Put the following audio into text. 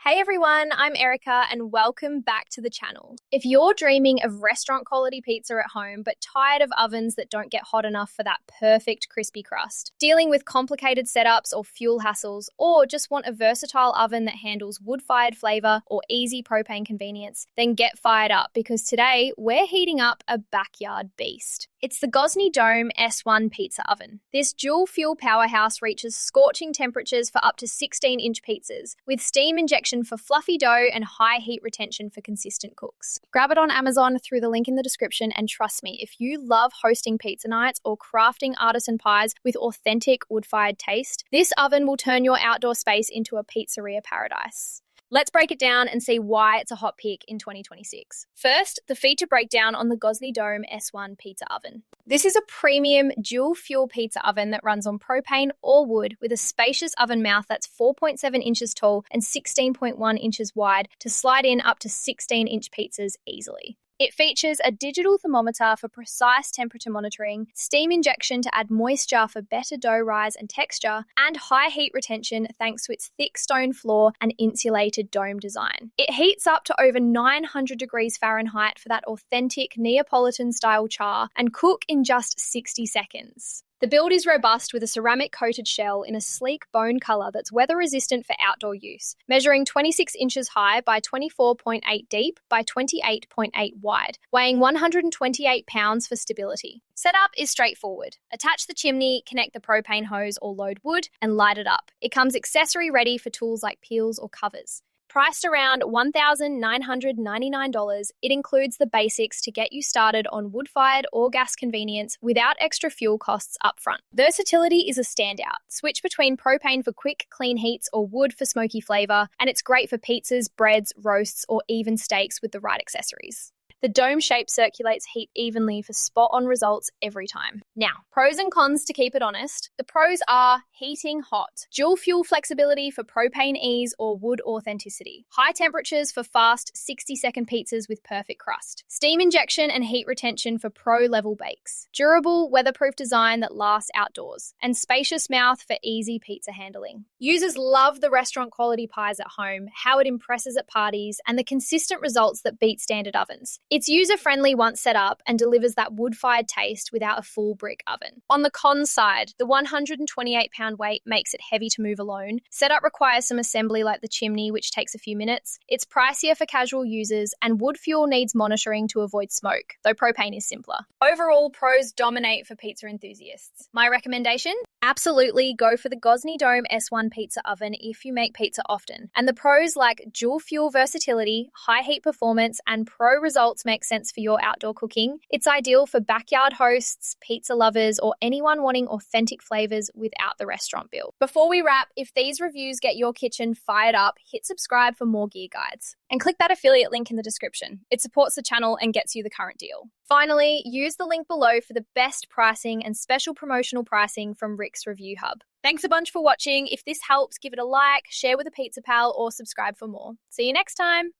Hey everyone, I'm Erica and welcome back to the channel. If you're dreaming of restaurant quality pizza at home but tired of ovens that don't get hot enough for that perfect crispy crust, dealing with complicated setups or fuel hassles, or just want a versatile oven that handles wood-fired flavor or easy propane convenience, then get fired up because today we're heating up a backyard beast. It's the Gozney Dome S1 pizza oven. This dual fuel powerhouse reaches scorching temperatures for up to 16-inch pizzas, with steam injection for fluffy dough and high heat retention for consistent cooks. Grab it on Amazon through the link in the description, and trust me, if you love hosting pizza nights or crafting artisan pies with authentic wood-fired taste, this oven will turn your outdoor space into a pizzeria paradise. Let's break it down and see why it's a hot pick in 2026. First, the feature breakdown on the Gozney Dome S1 pizza oven. This is a premium dual-fuel pizza oven that runs on propane or wood with a spacious oven mouth that's 4.7 inches tall and 16.1 inches wide to slide in up to 16-inch pizzas easily. It features a digital thermometer for precise temperature monitoring, steam injection to add moisture for better dough rise and texture, and high heat retention thanks to its thick stone floor and insulated dome design. It heats up to over 900 degrees Fahrenheit for that authentic Neapolitan-style char and cook in just 60 seconds. The build is robust with a ceramic-coated shell in a sleek bone colour that's weather-resistant for outdoor use, measuring 26 inches high by 24.8 deep by 28.8 wide, weighing 128 pounds for stability. Setup is straightforward. Attach the chimney, connect the propane hose or load wood, and light it up. It comes accessory ready for tools like peels or covers. Priced around $1,999, it includes the basics to get you started on wood-fired or gas convenience without extra fuel costs upfront. Versatility is a standout. Switch between propane for quick, clean heats or wood for smoky flavour, and it's great for pizzas, breads, roasts, or even steaks with the right accessories. The dome shape circulates heat evenly for spot-on results every time. Now, pros and cons to keep it honest. The pros are heating hot, dual fuel flexibility for propane ease or wood authenticity, high temperatures for fast 60-second pizzas with perfect crust, steam injection and heat retention for pro-level bakes, durable, weatherproof design that lasts outdoors, and spacious mouth for easy pizza handling. Users love the restaurant quality pies at home, how it impresses at parties, and the consistent results that beat standard ovens. It's user-friendly once set up and delivers that wood-fired taste without a full brick oven. On the cons side, the 128-pound weight makes it heavy to move alone. Setup requires some assembly like the chimney, which takes a few minutes. It's pricier for casual users, and wood fuel needs monitoring to avoid smoke, though propane is simpler. Overall, pros dominate for pizza enthusiasts. My recommendation? Absolutely go for the Gozney Dome S1 pizza oven if you make pizza often. And the pros like dual fuel versatility, high heat performance, and pro results make sense for your outdoor cooking. It's ideal for backyard hosts, pizza lovers, or anyone wanting authentic flavors without the restaurant bill. Before we wrap, if these reviews get your kitchen fired up, hit subscribe for more gear guides. And click that affiliate link in the description. It supports the channel and gets you the current deal. Finally, use the link below for the best pricing and special promotional pricing from Rick's Review Hub. Thanks a bunch for watching. If this helps, give it a like, share with a pizza pal, or subscribe for more. See you next time.